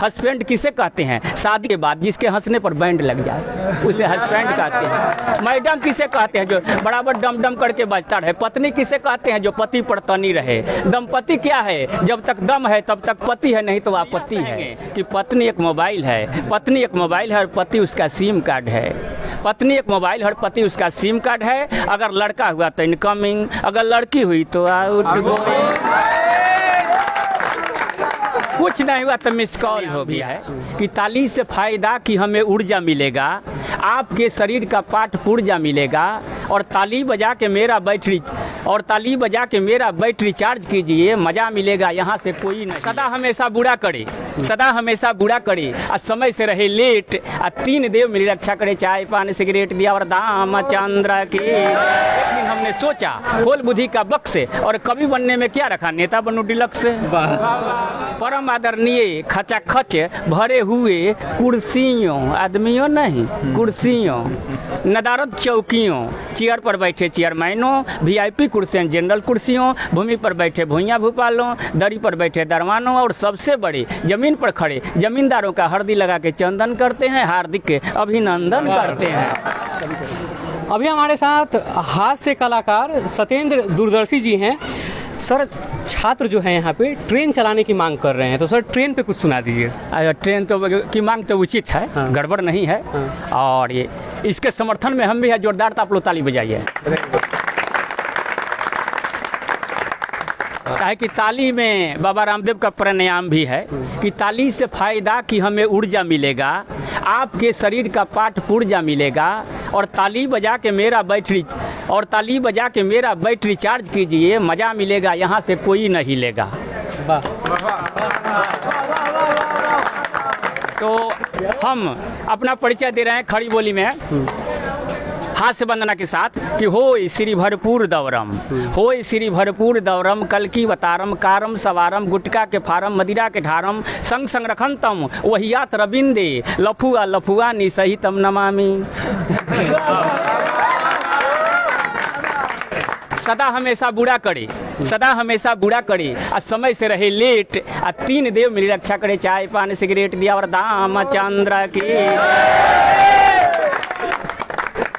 Husband किसे कहते हैं? शादी के बाद जिसके हंसने पर बैंड लग जाए उसे हस्बैंड कहते हैं। मैडम किसे कहते हैं? जो बराबर डम डम करके बजता रहे। पत्नी किसे कहते हैं? जो पति पर तनी रहे। दंपति क्या है? जब तक दम है तब तक पति है, नहीं तो आपत्ति है। कि पत्नी एक मोबाइल है, पत्नी एक मोबाइल है और पति उसका सिम कार्ड है। पत्नी एक मोबाइल और पति उसका सिम कार्ड है। अगर लड़का हुआ तो इनकमिंग, अगर लड़की हुई तो आउटगोइंग, कुछ नहीं हुआ तो मिस कॉल हो गया है। कि ताली से फायदा कि हमें ऊर्जा मिलेगा, आपके शरीर का पाठ पुर्जा मिलेगा। और ताली बजा के मेरा बैटरी चार्ज कीजिए, मजा मिलेगा यहाँ से कोई नहीं। सदा हमेशा बुरा करे, सदा हमेशा बुरा करे, और समय से रहे लेट, और तीन देव मेरी रक्षा करे, चाय पान सिगरेट दिया और दाम चंद्र के। एक दिन हमने सोचा खोल बुद्धि का बक्स, और कवि बनने में क्या रखा, नेता बनू डिलक्स। परम आदरणीय खचाखच भरे हुए कुर्सियों, आदमियों नहीं कुर्सियों, नदारत चौकियों, चेयर पर बैठे चेयरमैनों, वीआईपी कुर्सियाँ जनरल कुर्सियों, भूमि पर बैठे भूइयाँ भूपालों, दरी पर बैठे दरवानों, और सबसे बड़े जमीन पर खड़े जमींदारों का हरदी लगा के चंदन करते हैं, हार्दिक अभिनंदन करते हैं। अभी हमारे साथ हास्य कलाकार सत्येंद्र दूरदर्शी जी हैं। सर, छात्र जो है यहाँ पे ट्रेन चलाने की मांग कर रहे हैं, तो सर ट्रेन पे कुछ सुना दीजिए। ट्रेन तो की मांग तो उचित है, हाँ। गड़बड़ नहीं है। हाँ। और ये इसके समर्थन में हम भी है जोरदार, तो आप लोग ताली बजाइए। है कि ताली में बाबा रामदेव का प्राणायाम भी है कि ताली से फायदा कि हमें ऊर्जा मिलेगा, आपके शरीर का पाठ पुर्जा मिलेगा। और ताली बजा के मेरा बैटरी चार्ज कीजिए, मजा मिलेगा यहाँ से कोई नहीं लेगा। तो हम अपना परिचय दे रहे हैं खड़ी बोली में, हास्य वंदना के साथ कि होय श्री भरपूर दौरम, होय श्री भरपूर दौरम, कल की वतारम, कारम सवारम, गुटका के फारम, मदिरा के ढारम, संग संग रखंतम वहियात रविंदे, लफुआ लफुआ निसहितम नमामि। सदा हमेशा बुरा करे, सदा हमेशा बुरा करे, और समय से रहे लेट, और तीन देव मेरी रक्षा करे, चाय पान सिगरेट दिया और दाम चंद्र के।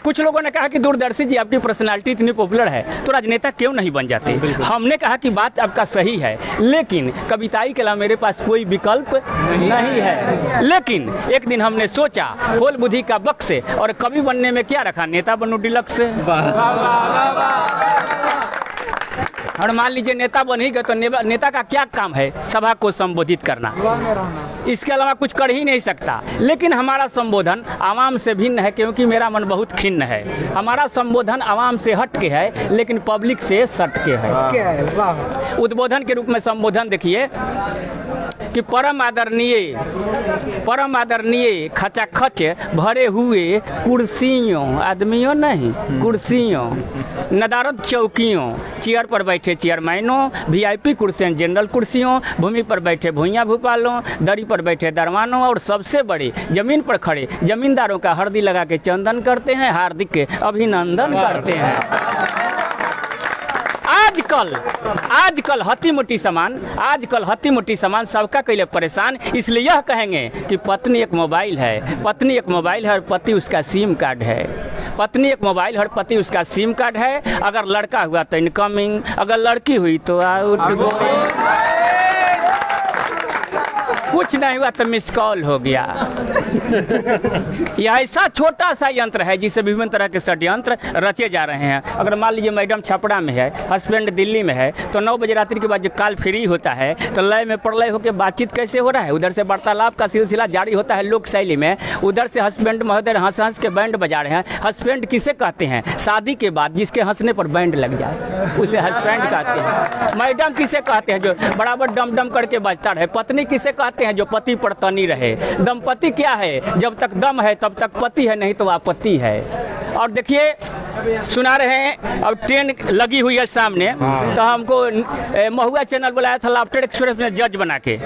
कुछ लोगों ने कहा कि दूरदर्शी जी आपकी पर्सनालिटी इतनी पॉपुलर है तो राजनेता क्यों नहीं बन जाते। हमने कहा कि बात आपका सही है, लेकिन कविताई के अलावा मेरे पास कोई विकल्प नहीं है। लेकिन एक दिन हमने सोचा खोल बुद्धि का बक्स, और कवि बनने में क्या रखा, नेता बनू डिलक्स। और मान लीजिए नेता बन ही गए तो नेता का क्या काम है, सभा को संबोधित करना, इसके अलावा कुछ कर ही नहीं सकता। लेकिन हमारा संबोधन आवाम से भिन्न है, क्योंकि मेरा मन बहुत खिन्न है। हमारा संबोधन आवाम से हट के है, लेकिन पब्लिक से सट के है। उद्बोधन के रूप में संबोधन देखिए कि परम आदरणीय खचाखच भरे हुए कुर्सियों, आदमियों नहीं कुर्सियों, नदारत चौकियों, चेयर पर बैठे चेयरमैनों, वीआईपी कुर्सियाँ जनरल कुर्सियों, भूमि पर बैठे भूइयाँ भूपालों, दरी पर बैठे दरवानों, और सबसे बड़े जमीन पर खड़े जमींदारों का हरदी लगा के चंदन करते हैं, हार्दिक अभिनंदन करते हैं। आजकल हत्ती मुट्ठी समान सबका कैले परेशान, इसलिए यह कहेंगे कि पत्नी एक मोबाइल है, पत्नी एक मोबाइल है और पति उसका सिम कार्ड है। पत्नी एक मोबाइल और पति उसका सिम कार्ड है। अगर लड़का हुआ तो इनकमिंग, अगर लड़की हुई तो आउटगोइंग, कुछ नहीं हुआ तो मिस कॉल हो गया। यह ऐसा छोटा सा यंत्र है जिससे विभिन्न तरह के षड्यंत्र रचे जा रहे हैं। अगर मान लीजिए मैडम छपड़ा में है, हस्बैंड दिल्ली में है, तो 9 बजे रात्रि के बाद जो कॉल फ्री होता है तो लय में प्रलय होकर बातचीत कैसे हो रहा है, उधर से वार्तालाप का सिलसिला जारी होता है लोक शैली में, उधर से हस्बैंड महोदय हंस हंस के बैंड बजा रहे हैं। हस्बैंड किसे कहते हैं? शादी के बाद जिसके हंसने पर बैंड लग जाए उसे हस्बैंड कहते हैं। मैडम किसे कहते हैं? जो बराबर डम डम करके बजता रहे। पत्नी किसे कहते हैं? जो पति पर तनी रहे। दंपति क्या है? जब तक दम है तब तक पति है, नहीं तो आपत्ति है। और देखिए सुना रहे हैं, अब ट्रेन लगी हुई है सामने, तो हमको महुआ चैनल बुलाया था लाफ्टर एक्सप्रेस में जज बना के।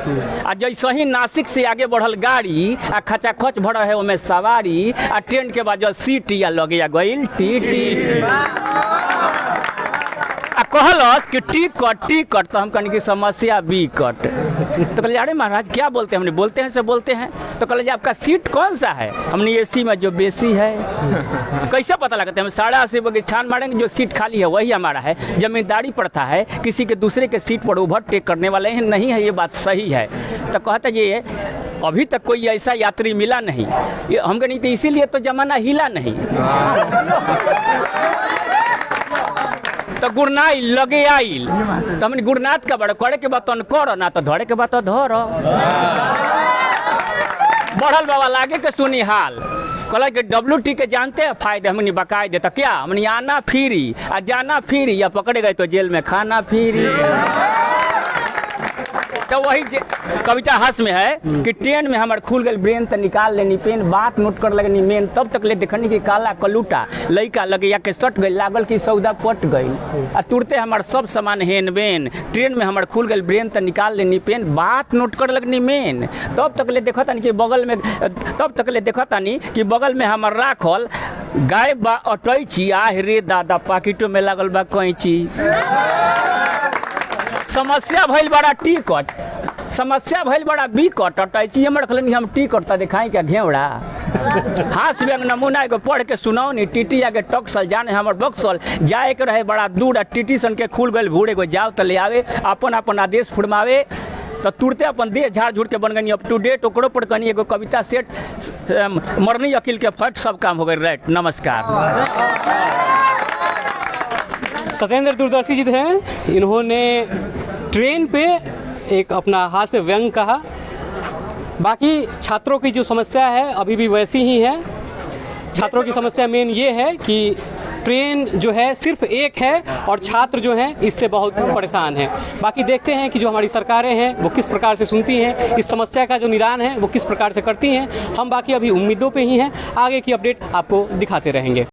आ जैसे ही नासिक से आगे बढ़ल गाड़ी आ खचाखच भर है ओमे सवारी, आ ट्रेन के बाद जो सीटी या लगे या गईल टी टी, आ कहलस कि टिकट तो हम कहने की समस्या बिकट। तो कहले अरे महाराज क्या बोलते हैं? हमने बोलते हैं से बोलते हैं। तो कहले आपका सीट कौन सा है? हमने एसी में जो बेसी है। कैसे पता लगता है? हम 80.5 बजे छान मारेंगे, जो सीट खाली है वही हमारा है। जमींदारी प्रथा है, किसी के दूसरे के सीट पर ओवरटेक करने वाले हैं नहीं है, ये बात सही है। तो कहता ये अभी तक कोई ऐसा यात्री मिला नहीं। हम कह नहीं तो इसीलिए तो जमाना हिला नहीं। तो गुरनाइल लगे आइल तो हमने गुरनाथ का बड़ा करे के बात कर ना तो धरे के बात धर। बढ़ल बाबा लागे के सुनी हाल कहला कि WT के जानते हैं फायदे, हमने बकाए देता क्या? हमने आना फ्री आ जाना फ्री, या पकड़े गए तो जेल में खाना फ्री। तो वही कविता हंस में है कि ट्रेन में हमारे खुल गए ब्रेन तो निकाल लेनी पेन, बात नोट कर लगनी मेन, तब तक ले देखनी कि काला कलूटा लइका लगे या के सट गई, लागल की सौदा पट गई आ तुरते हमारे सब सामान हेन बेन। ट्रेन में हमारे खुल गए ब्रेन तो निकाल लेनी पेन, बात नोट कर लगनी मेन, तब तक ले देखा तानी कि बगल में, तब तक ले देखा तानी कि बगल में हमार राखल गाय बा अटैची, आह रे दादा पाकिटों में लागल बा कैंची। समस्या भइल बड़ा टिकट, समस्या भइल बड़ा बिकट, अटैची हमर खलन हम टिकट तो दिखाई क्या घेवड़ा। हास व्यंग नमूना एगो पढ़ के सुनाओ नी, टीटी आगे टक्सल जाने हमर बक्सल, जाए के रहे बड़ा दूर, टीटी सन के खुल गए भूड़ एगो जाओ तो ले आवे, अपन अपन आदेश फुरमावे। तो तुरते अपन देह झाड़ झूड़ के बन गई अप टू डेट, ओकरो पर कनी एगो कविता सेट, मरनी अकील के फट सब काम हो गए। राइट, नमस्कार। सत्येंद्र दूरदर्शी जी हैं, इन्होंने ट्रेन पे एक अपना हास्य व्यंग कहा। बाकी छात्रों की जो समस्या है अभी भी वैसी ही है। छात्रों की समस्या मेन ये है कि ट्रेन जो है सिर्फ एक है और छात्र जो हैं इससे बहुत परेशान हैं। बाकी देखते हैं कि जो हमारी सरकारें हैं वो किस प्रकार से सुनती हैं, इस समस्या का जो निदान है वो किस प्रकार से करती हैं। हम बाकी अभी उम्मीदों पे ही हैं, आगे की अपडेट आपको दिखाते रहेंगे।